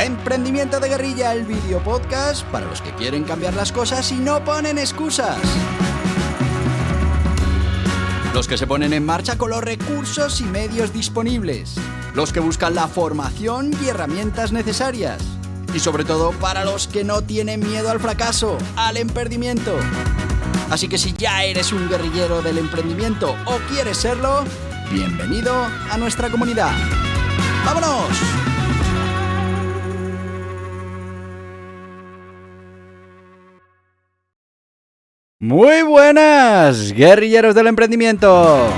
Emprendimiento de Guerrilla, el vídeo podcast para los que quieren cambiar las cosas y no ponen excusas. Los que se ponen en marcha con los recursos y medios disponibles. Los que buscan la formación y herramientas necesarias. Y sobre todo para los que no tienen miedo al fracaso, al emprendimiento. Así que si ya eres un guerrillero del emprendimiento o quieres serlo, bienvenido a nuestra comunidad. ¡Vámonos! Muy buenas, guerrilleros del emprendimiento.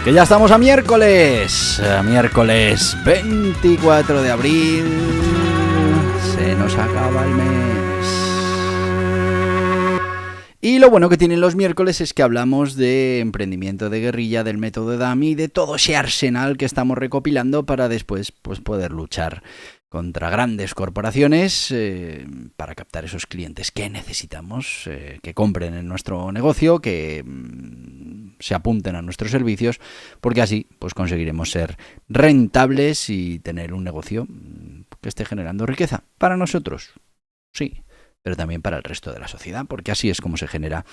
Que ya estamos a miércoles 24 de abril, se nos acaba el mes. Y lo bueno que tienen los miércoles es que hablamos de emprendimiento de guerrilla, del método DAMI, de todo ese arsenal que estamos recopilando para después poder luchar contra grandes corporaciones para captar esos clientes que necesitamos, que compren en nuestro negocio, que se apunten a nuestros servicios, porque así pues conseguiremos ser rentables y tener un negocio que esté generando riqueza para nosotros, sí, pero también para el resto de la sociedad, porque así es como se genera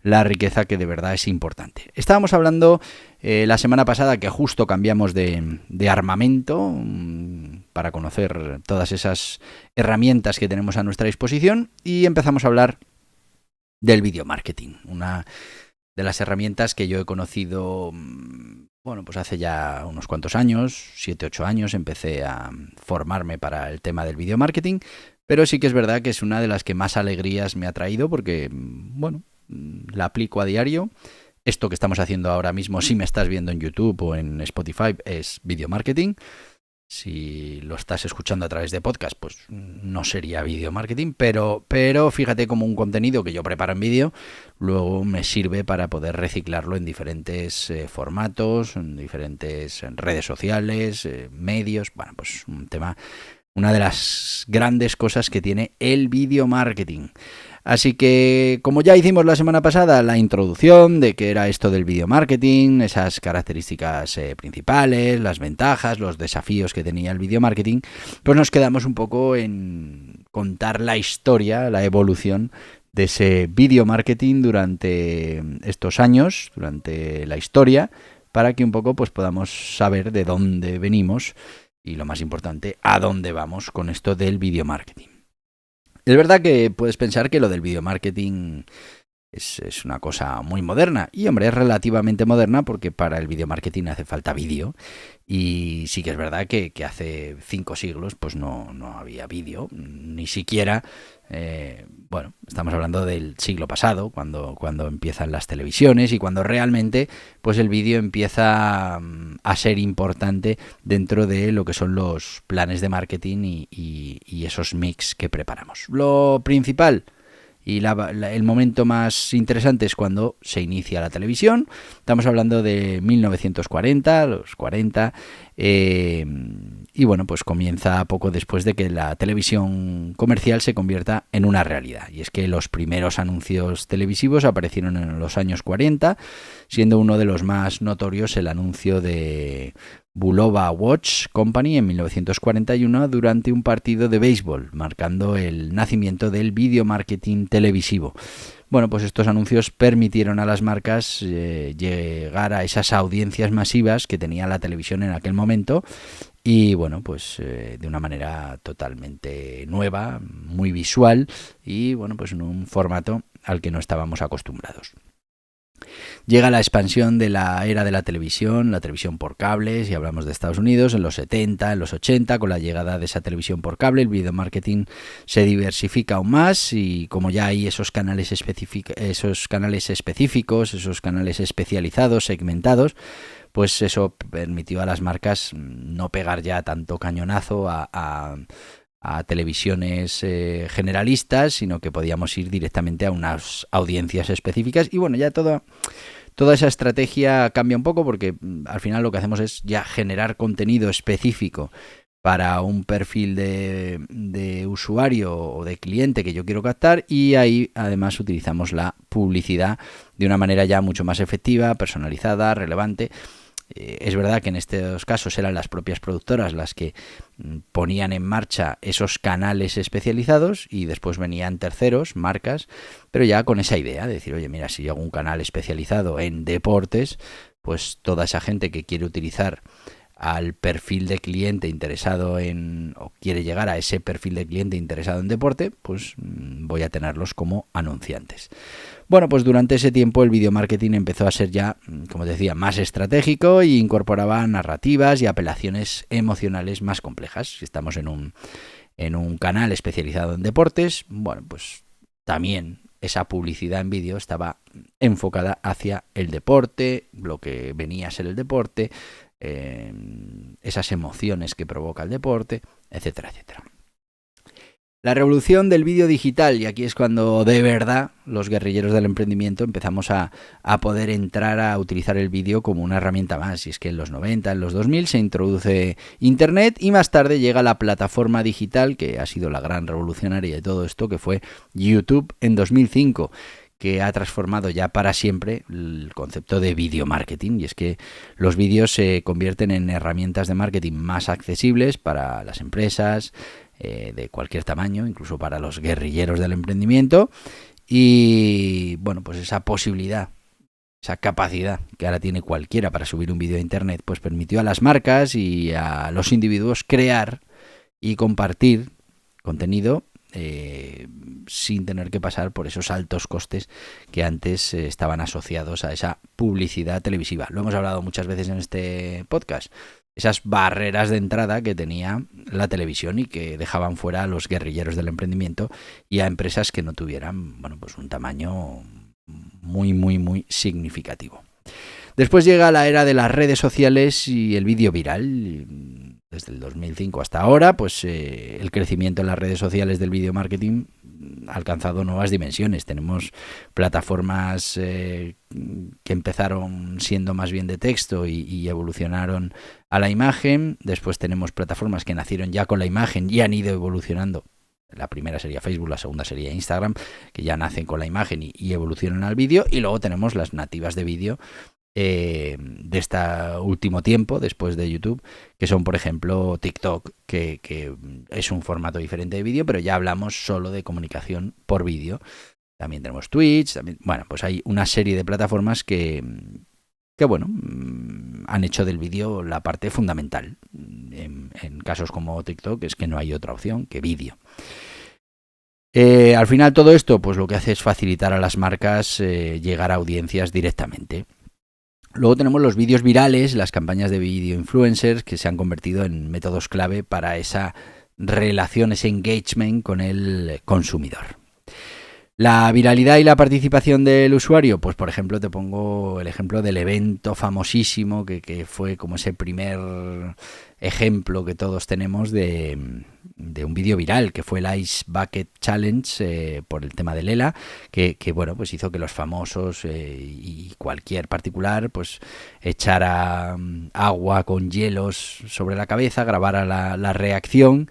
la riqueza, que de verdad es importante. Estábamos hablando la semana pasada que justo cambiamos de armamento para conocer todas esas herramientas que tenemos a nuestra disposición y empezamos a hablar del video marketing, una de las herramientas que yo he conocido, bueno, pues hace ya unos cuantos años, 7-8 años, empecé a formarme para el tema del video marketing. Pero sí que es verdad que es una de las que más alegrías me ha traído porque, bueno, la aplico a diario. Esto que estamos haciendo ahora mismo, si me estás viendo en YouTube o en Spotify, es video marketing. Si lo estás escuchando a través de podcast, pues no sería video marketing, pero fíjate como un contenido que yo preparo en vídeo, luego me sirve para poder reciclarlo en diferentes formatos, en diferentes redes sociales, medios. Bueno, pues un tema... Una de las grandes cosas que tiene el video marketing. Así que, como ya hicimos la semana pasada, la introducción de qué era esto del video marketing, esas características principales, las ventajas, los desafíos que tenía el video marketing, pues nos quedamos un poco en contar la historia, la evolución de ese video marketing durante estos años, durante la historia, para que un poco pues podamos saber de dónde venimos. Y lo más importante, ¿a dónde vamos con esto del video marketing? Es verdad que puedes pensar que lo del video marketing es una cosa muy moderna. Y hombre, es relativamente moderna porque para el video marketing hace falta vídeo. Y sí que es verdad que hace 5 siglos pues no había vídeo, ni siquiera... bueno, estamos hablando del siglo pasado, cuando empiezan las televisiones y cuando realmente pues el vídeo empieza a ser importante dentro de lo que son los planes de marketing y esos mix que preparamos. Lo principal y el momento más interesante es cuando se inicia la televisión. Estamos hablando de 1940, los 40, y bueno, pues comienza poco después de que la televisión comercial se convierta en una realidad. Y es que los primeros anuncios televisivos aparecieron en los años 40, siendo uno de los más notorios el anuncio de Bulova Watch Company en 1941 durante un partido de béisbol, marcando el nacimiento del video marketing televisivo. Bueno, pues estos anuncios permitieron a las marcas llegar a esas audiencias masivas que tenía la televisión en aquel momento y bueno, pues de una manera totalmente nueva, muy visual y bueno, pues en un formato al que no estábamos acostumbrados. Llega la expansión de la era de la televisión por cable, si hablamos de Estados Unidos, en los 70, en los 80, con la llegada de esa televisión por cable, el video marketing se diversifica aún más y como ya hay esos canales específicos, esos canales especializados, segmentados, pues eso permitió a las marcas no pegar ya tanto cañonazo a televisiones generalistas, sino que podíamos ir directamente a unas audiencias específicas y bueno, ya todo toda esa estrategia cambia un poco porque al final lo que hacemos es ya generar contenido específico para un perfil de usuario o de cliente que yo quiero captar, y ahí además utilizamos la publicidad de una manera ya mucho más efectiva, personalizada, relevante. Es verdad que en estos casos eran las propias productoras las que ponían en marcha esos canales especializados y después venían terceros, marcas, pero ya con esa idea de decir, oye, mira, si yo hago un canal especializado en deportes, pues toda esa gente que quiere utilizar al perfil de cliente interesado en, o quiere llegar a ese perfil de cliente interesado en deporte, pues voy a tenerlos como anunciantes. Bueno, pues durante ese tiempo el video marketing empezó a ser ya, como decía, más estratégico e incorporaba narrativas y apelaciones emocionales más complejas. Si estamos en un canal especializado en deportes, bueno, pues también esa publicidad en vídeo estaba enfocada hacia el deporte, lo que venía a ser el deporte, esas emociones que provoca el deporte, etcétera, etcétera. La revolución del vídeo digital, y aquí es cuando de verdad los guerrilleros del emprendimiento empezamos a poder entrar a utilizar el vídeo como una herramienta más. Y es que en los 90, en los 2000 se introduce Internet y más tarde llega la plataforma digital que ha sido la gran revolucionaria de todo esto, que fue YouTube en 2005. Que ha transformado ya para siempre el concepto de video marketing, y es que los vídeos se convierten en herramientas de marketing más accesibles para las empresas de cualquier tamaño, incluso para los guerrilleros del emprendimiento, y bueno, pues esa posibilidad, esa capacidad que ahora tiene cualquiera para subir un vídeo a internet, pues permitió a las marcas y a los individuos crear y compartir contenido sin tener que pasar por esos altos costes que antes estaban asociados a esa publicidad televisiva. Lo hemos hablado muchas veces en este podcast. Esas barreras de entrada que tenía la televisión y que dejaban fuera a los guerrilleros del emprendimiento y a empresas que no tuvieran, bueno, pues un tamaño muy, muy, muy significativo. Después llega la era de las redes sociales y el vídeo viral. Desde el 2005 hasta ahora, pues el crecimiento en las redes sociales del video marketing ha alcanzado nuevas dimensiones. Tenemos plataformas que empezaron siendo más bien de texto y evolucionaron a la imagen. Después tenemos plataformas que nacieron ya con la imagen y han ido evolucionando. La primera sería Facebook, la segunda sería Instagram, que ya nacen con la imagen y evolucionan al vídeo. Y luego tenemos las nativas de vídeo de este último tiempo, después de YouTube, que son, por ejemplo, TikTok, que es un formato diferente de vídeo, pero ya hablamos solo de comunicación por vídeo. También tenemos Twitch, también, bueno, pues hay una serie de plataformas que bueno, han hecho del vídeo la parte fundamental. En casos como TikTok es que no hay otra opción que vídeo. Al final todo esto, pues lo que hace es facilitar a las marcas llegar a audiencias directamente. Luego tenemos los vídeos virales, las campañas de vídeo influencers, que se han convertido en métodos clave para esa relación, ese engagement con el consumidor. La viralidad y la participación del usuario, pues por ejemplo te pongo el ejemplo del evento famosísimo que fue como ese primer ejemplo que todos tenemos de un vídeo viral, que fue el Ice Bucket Challenge por el tema de Lela, que bueno, pues hizo que los famosos y cualquier particular pues echara agua con hielos sobre la cabeza, grabara la reacción.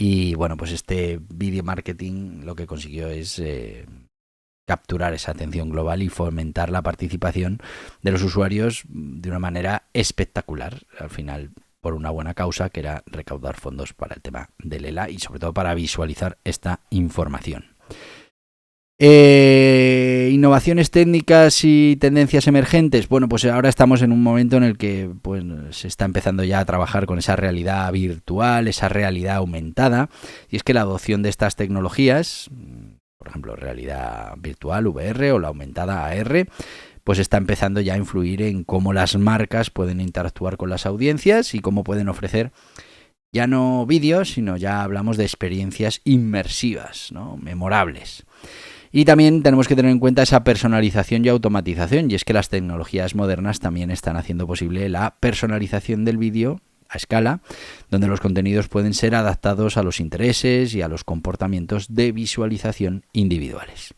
Y bueno, pues este video marketing lo que consiguió es capturar esa atención global y fomentar la participación de los usuarios de una manera espectacular. Al final, por una buena causa, que era recaudar fondos para el tema de Lela y sobre todo para visualizar esta información. Innovaciones técnicas y tendencias emergentes. Bueno, pues ahora estamos en un momento en el que pues, se está empezando ya a trabajar con esa realidad virtual, esa realidad aumentada, y es que la adopción de estas tecnologías, por ejemplo, realidad virtual, VR, o la aumentada AR, pues está empezando ya a influir en cómo las marcas pueden interactuar con las audiencias y cómo pueden ofrecer ya no vídeos, sino ya hablamos de experiencias inmersivas, ¿no? Memorables. Y también tenemos que tener en cuenta esa personalización y automatización, y es que las tecnologías modernas también están haciendo posible la personalización del vídeo a escala, donde los contenidos pueden ser adaptados a los intereses y a los comportamientos de visualización individuales.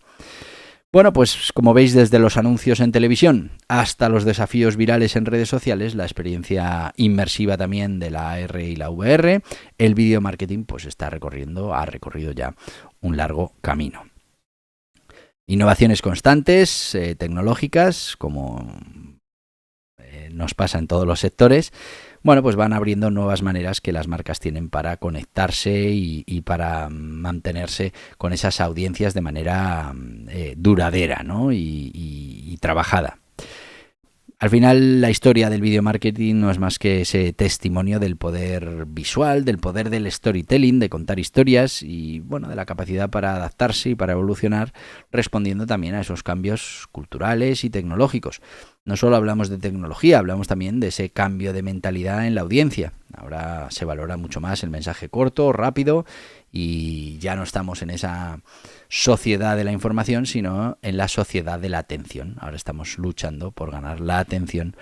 Bueno, pues como veis, desde los anuncios en televisión hasta los desafíos virales en redes sociales, la experiencia inmersiva también de la AR y la VR, el video marketing pues ha recorrido ya un largo camino. Innovaciones constantes, tecnológicas, como nos pasa en todos los sectores, bueno, pues van abriendo nuevas maneras que las marcas tienen para conectarse y para mantenerse con esas audiencias de manera duradera, ¿no? y trabajada. Al final, la historia del video marketing no es más que ese testimonio del poder visual, del poder del storytelling, de contar historias y, bueno, de la capacidad para adaptarse y para evolucionar, respondiendo también a esos cambios culturales y tecnológicos. No solo hablamos de tecnología, hablamos también de ese cambio de mentalidad en la audiencia. Ahora se valora mucho más el mensaje corto, rápido, y ya no estamos en esa sociedad de la información, sino en la sociedad de la atención. Ahora estamos luchando por ganar la atención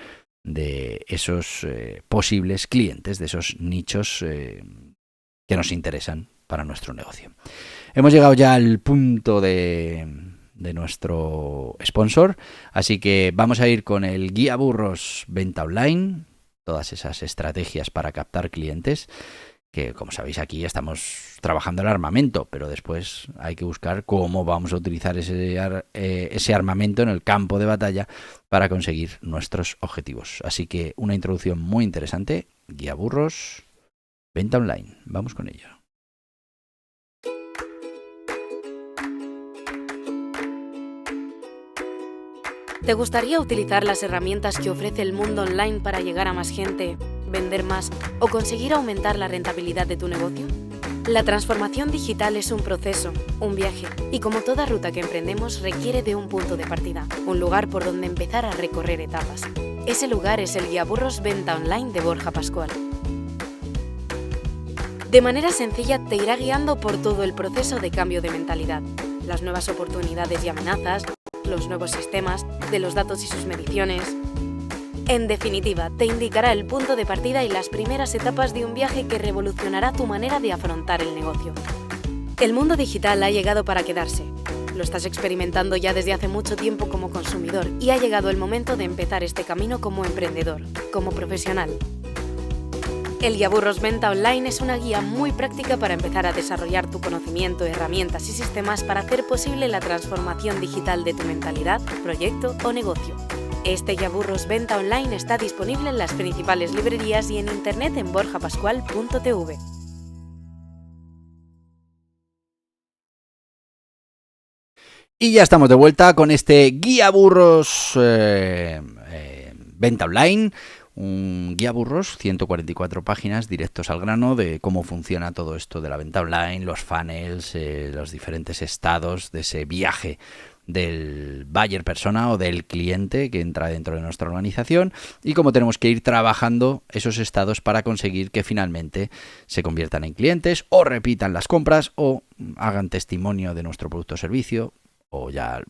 de esos posibles clientes, de esos nichos que nos interesan para nuestro negocio. Hemos llegado ya al punto de nuestro sponsor, así que vamos a ir con el Guía Burros Venta Online, todas esas estrategias para captar clientes, que como sabéis aquí estamos trabajando el armamento, pero después hay que buscar cómo vamos a utilizar ese armamento en el campo de batalla para conseguir nuestros objetivos. Así que una introducción muy interesante, Guía Burros Venta Online, vamos con ello. ¿Te gustaría utilizar las herramientas que ofrece el mundo online para llegar a más gente, vender más o conseguir aumentar la rentabilidad de tu negocio? La transformación digital es un proceso, un viaje, y como toda ruta que emprendemos requiere de un punto de partida, un lugar por donde empezar a recorrer etapas. Ese lugar es el Guía Burros Venta Online de Borja Pascual. De manera sencilla te irá guiando por todo el proceso de cambio de mentalidad, las nuevas oportunidades y amenazas, los nuevos sistemas, de los datos y sus mediciones. En definitiva, te indicará el punto de partida y las primeras etapas de un viaje que revolucionará tu manera de afrontar el negocio. El mundo digital ha llegado para quedarse. Lo estás experimentando ya desde hace mucho tiempo como consumidor y ha llegado el momento de empezar este camino como emprendedor, como profesional. El Guía Burros Venta Online es una guía muy práctica para empezar a desarrollar tu conocimiento, herramientas y sistemas para hacer posible la transformación digital de tu mentalidad, proyecto o negocio. Este Guía Burros Venta Online está disponible en las principales librerías y en internet en borjapascual.tv. Y ya estamos de vuelta con este Guía Burros Venta Online. Un guía burros, 144 páginas, directos al grano, de cómo funciona todo esto de la venta online, los funnels, los diferentes estados de ese viaje del buyer persona o del cliente que entra dentro de nuestra organización y cómo tenemos que ir trabajando esos estados para conseguir que finalmente se conviertan en clientes o repitan las compras o hagan testimonio de nuestro producto o servicio o ya...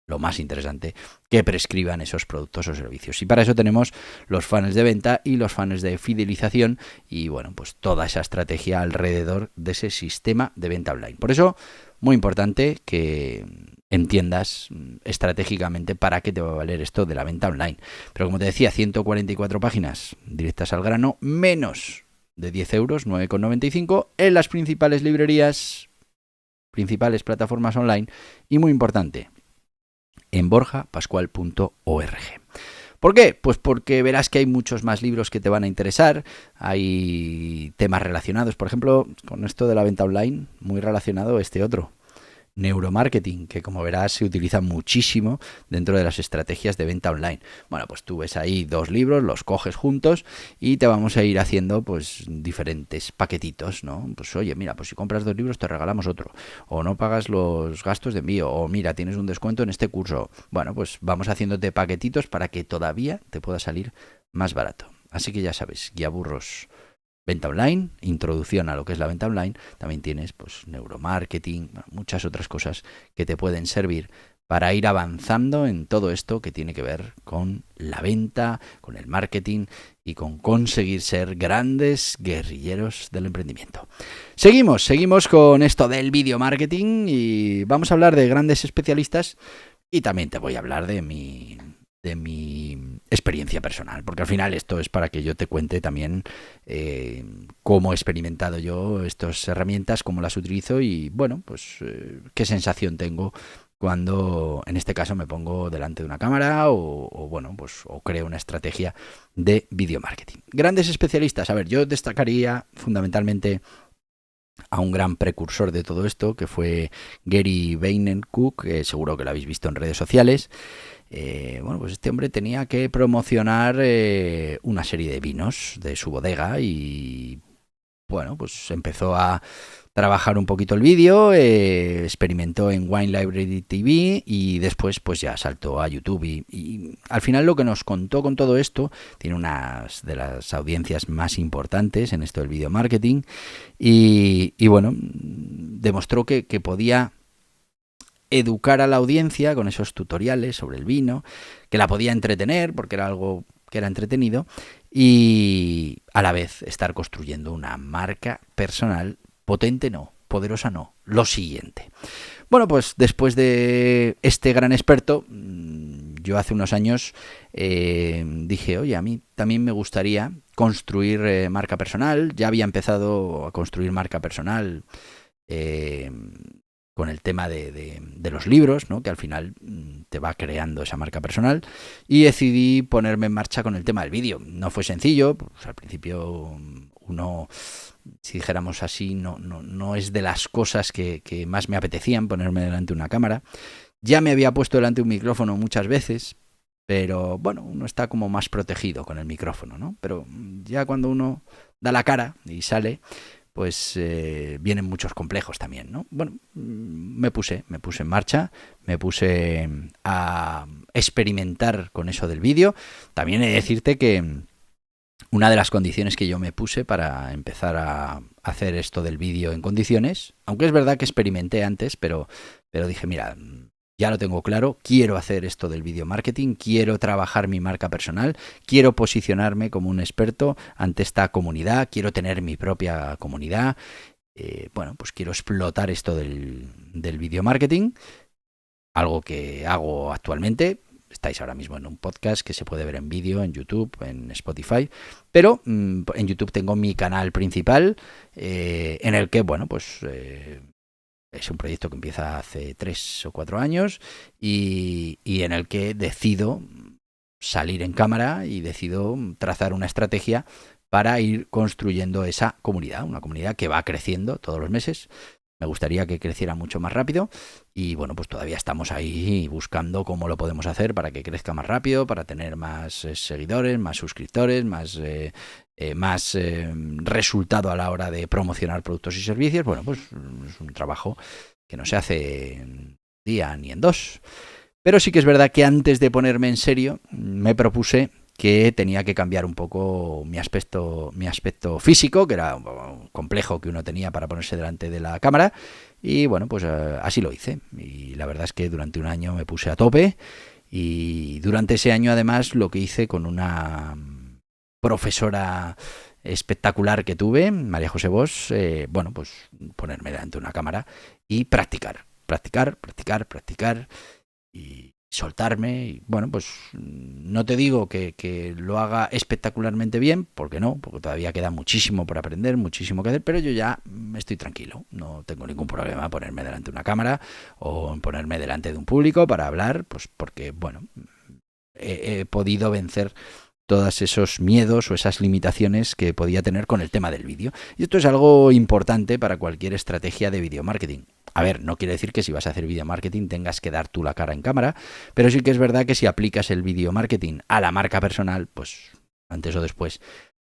lo más interesante, que prescriban esos productos o servicios. Y para eso tenemos los funnels de venta y los funnels de fidelización y, bueno, pues toda esa estrategia alrededor de ese sistema de venta online. Por eso, muy importante que entiendas estratégicamente para qué te va a valer esto de la venta online. Pero como te decía, 144 páginas directas al grano, menos de 10 euros, 9,95 en las principales librerías, principales plataformas online y, muy importante, en borjapascual.org. ¿Por qué? Pues porque verás que hay muchos más libros que te van a interesar, hay temas relacionados, por ejemplo, con esto de la venta online, muy relacionado este otro, neuromarketing, que como verás se utiliza muchísimo dentro de las estrategias de venta online. Bueno, pues tú ves ahí 2 libros, los coges juntos y te vamos a ir haciendo pues diferentes paquetitos, ¿no? Pues oye, mira, pues si compras 2 libros te regalamos otro, o no pagas los gastos de envío, o mira, tienes un descuento en este curso. Bueno, pues vamos haciéndote paquetitos para que todavía te pueda salir más barato. Así que ya sabes, Guía Burros Venta online, introducción a lo que es la venta online, también tienes pues neuromarketing, muchas otras cosas que te pueden servir para ir avanzando en todo esto que tiene que ver con la venta, con el marketing y con conseguir ser grandes guerrilleros del emprendimiento. Seguimos con esto del video marketing y vamos a hablar de grandes especialistas y también te voy a hablar de mi experiencia personal, porque al final esto es para que yo te cuente también cómo he experimentado yo estas herramientas, cómo las utilizo y bueno, pues qué sensación tengo cuando en este caso me pongo delante de una cámara o bueno, pues o creo una estrategia de video marketing. Grandes especialistas, a ver, yo destacaría fundamentalmente a un gran precursor de todo esto, que fue Gary Vaynerchuk, que seguro que lo habéis visto en redes sociales. Bueno, pues este hombre tenía que promocionar una serie de vinos de su bodega y bueno, pues empezó a trabajar un poquito el vídeo, experimentó en Wine Library TV y después pues ya saltó a YouTube y al final lo que nos contó con todo esto, tiene unas de las audiencias más importantes en esto del video marketing y bueno, demostró que podía educar a la audiencia con esos tutoriales sobre el vino, que la podía entretener porque era algo que era entretenido y a la vez estar construyendo una marca personal potente, no, poderosa no, lo siguiente. Bueno, pues después de este gran experto, yo hace unos años dije, oye, a mí también me gustaría construir marca personal, ya había empezado a construir marca personal con el tema de los libros, ¿no? Que al final te va creando esa marca personal y decidí ponerme en marcha con el tema del vídeo. No fue sencillo, pues al principio uno, si dijéramos así, no es de las cosas que más me apetecían ponerme delante de una cámara. Ya me había puesto delante de un micrófono muchas veces, pero bueno, uno está como más protegido con el micrófono, ¿no? Pero ya cuando uno da la cara y sale, pues vienen muchos complejos también, ¿no? Bueno, me puse en marcha, me puse a experimentar con eso del vídeo. También he de decirte que una de las condiciones que yo me puse para empezar a hacer esto del vídeo en condiciones, aunque es verdad que experimenté antes, pero dije, mira, ya lo tengo claro, quiero hacer esto del video marketing, quiero trabajar mi marca personal, quiero posicionarme como un experto ante esta comunidad, quiero tener mi propia comunidad, bueno, pues quiero explotar esto del video marketing, algo que hago actualmente. Estáis ahora mismo en un podcast que se puede ver en vídeo, en YouTube, en Spotify, pero en YouTube tengo mi canal principal en el que, bueno, pues es un proyecto que empieza hace 3 o 4 años y en el que decido salir en cámara y decido trazar una estrategia para ir construyendo esa comunidad, una comunidad que va creciendo todos los meses. Me gustaría que creciera mucho más rápido y bueno, pues todavía estamos ahí buscando cómo lo podemos hacer para que crezca más rápido, para tener más seguidores, más suscriptores, más resultado a la hora de promocionar productos y servicios. Bueno, pues es un trabajo que no se hace en un día ni en 2. Pero sí que es verdad que antes de ponerme en serio me propuse que tenía que cambiar un poco mi aspecto físico, que era un complejo que uno tenía para ponerse delante de la cámara, y bueno, pues así lo hice, y la verdad es que durante un año me puse a tope, y durante ese año además lo que hice con una profesora espectacular que tuve, María José Bosch, bueno, pues ponerme delante de una cámara y practicar, y soltarme y bueno, pues no te digo que lo haga espectacularmente bien, porque no, porque todavía queda muchísimo por aprender, muchísimo que hacer, pero yo ya estoy tranquilo, no tengo ningún problema en ponerme delante de una cámara o en ponerme delante de un público para hablar, pues porque bueno, he podido vencer todos esos miedos o esas limitaciones que podía tener con el tema del vídeo. Y esto es algo importante para cualquier estrategia de video marketing. A ver, no quiere decir que si vas a hacer video marketing tengas que dar tú la cara en cámara, pero sí que es verdad que si aplicas el video marketing a la marca personal, pues antes o después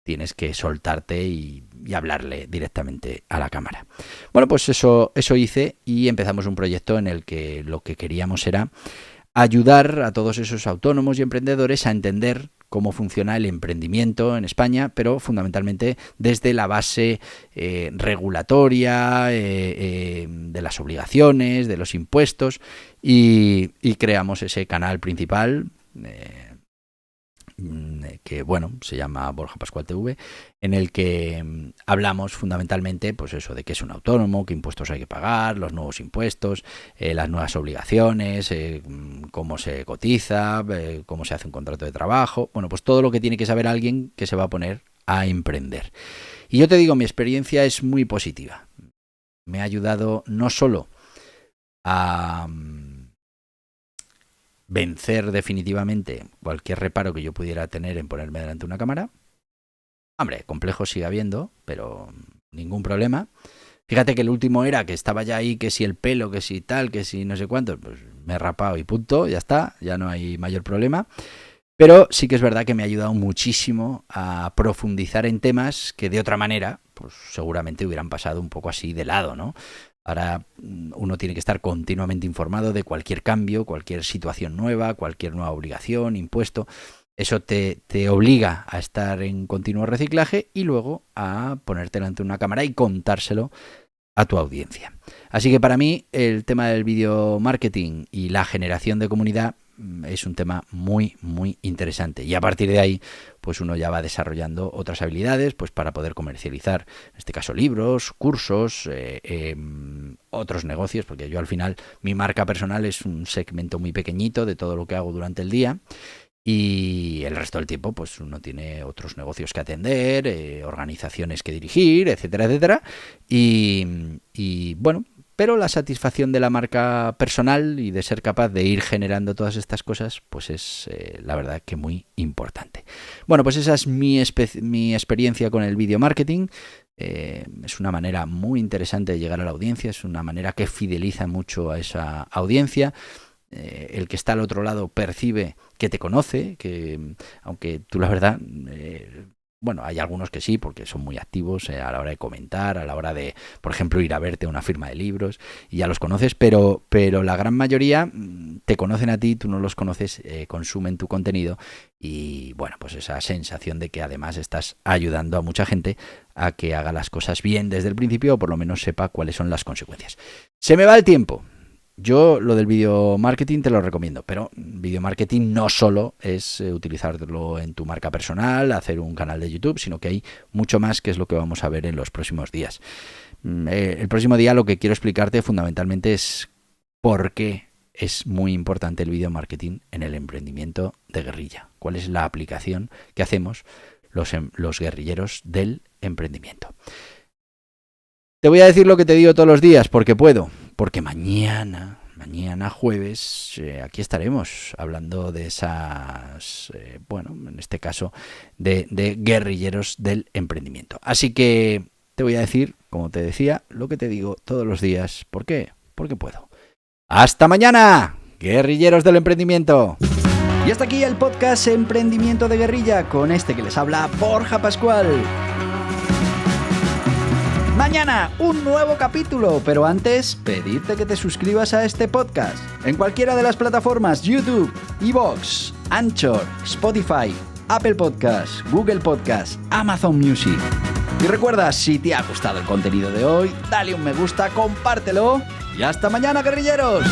tienes que soltarte y hablarle directamente a la cámara. Bueno, pues eso hice y empezamos un proyecto en el que lo que queríamos era ayudar a todos esos autónomos y emprendedores a entender cómo funciona el emprendimiento en España, pero fundamentalmente desde la base regulatoria, de las obligaciones, de los impuestos, y creamos ese canal principal que bueno, se llama Borja Pascual TV, en el que hablamos fundamentalmente pues eso, de qué es un autónomo, qué impuestos hay que pagar, los nuevos impuestos, las nuevas obligaciones, cómo se cotiza, cómo se hace un contrato de trabajo, bueno, pues todo lo que tiene que saber alguien que se va a poner a emprender. Y yo te digo, mi experiencia es muy positiva. Me ha ayudado no solo a vencer definitivamente cualquier reparo que yo pudiera tener en ponerme delante de una cámara. Hombre, complejos sigue habiendo, pero ningún problema. Fíjate que el último era que estaba ya ahí, que si el pelo, que si tal, que si no sé cuánto, pues me he rapado y punto, ya está, ya no hay mayor problema. Pero sí que es verdad que me ha ayudado muchísimo a profundizar en temas que de otra manera, pues seguramente hubieran pasado un poco así de lado, ¿no? Ahora uno tiene que estar continuamente informado de cualquier cambio, cualquier situación nueva, cualquier nueva obligación, impuesto. Eso te obliga a estar en continuo reciclaje y luego a ponerte delante de una cámara y contárselo a tu audiencia. Así que para mí el tema del video marketing y la generación de comunidad es un tema muy, muy interesante. Y a partir de ahí, pues uno ya va desarrollando otras habilidades pues para poder comercializar, en este caso, libros, cursos, otros negocios, porque yo al final, mi marca personal es un segmento muy pequeñito de todo lo que hago durante el día. Y el resto del tiempo, pues uno tiene otros negocios que atender, organizaciones que dirigir, etcétera, etcétera. Y bueno, pero la satisfacción de la marca personal y de ser capaz de ir generando todas estas cosas, pues es la verdad que muy importante. Bueno, pues esa es mi experiencia con el video marketing. Es una manera muy interesante de llegar a la audiencia, es una manera que fideliza mucho a esa audiencia. El que está al otro lado percibe que te conoce, que aunque tú la verdad... bueno, hay algunos que sí, porque son muy activos a la hora de comentar, a la hora de, por ejemplo, ir a verte a una firma de libros y ya los conoces, pero la gran mayoría te conocen a ti, tú no los conoces, consumen tu contenido y, bueno, pues esa sensación de que además estás ayudando a mucha gente a que haga las cosas bien desde el principio o por lo menos sepa cuáles son las consecuencias. Se me va el tiempo. Yo lo del video marketing te lo recomiendo, pero video marketing no solo es utilizarlo en tu marca personal, hacer un canal de YouTube, sino que hay mucho más, que es lo que vamos a ver en los próximos días. El próximo día lo que quiero explicarte fundamentalmente es por qué es muy importante el video marketing en el emprendimiento de guerrilla. ¿Cuál es la aplicación que hacemos los guerrilleros del emprendimiento? Te voy a decir lo que te digo todos los días, porque puedo. Porque mañana jueves, aquí estaremos hablando de esas, bueno, en este caso, de guerrilleros del emprendimiento. Así que te voy a decir, como te decía, lo que te digo todos los días. ¿Por qué? Porque puedo. ¡Hasta mañana, guerrilleros del emprendimiento! Y hasta aquí el podcast Emprendimiento de Guerrilla, con este que les habla Borja Pascual. Mañana un nuevo capítulo, pero antes pedirte que te suscribas a este podcast en cualquiera de las plataformas YouTube, iVoox, Anchor, Spotify, Apple Podcasts, Google Podcasts, Amazon Music. Y recuerda, si te ha gustado el contenido de hoy, dale un me gusta, compártelo y hasta mañana, guerrilleros.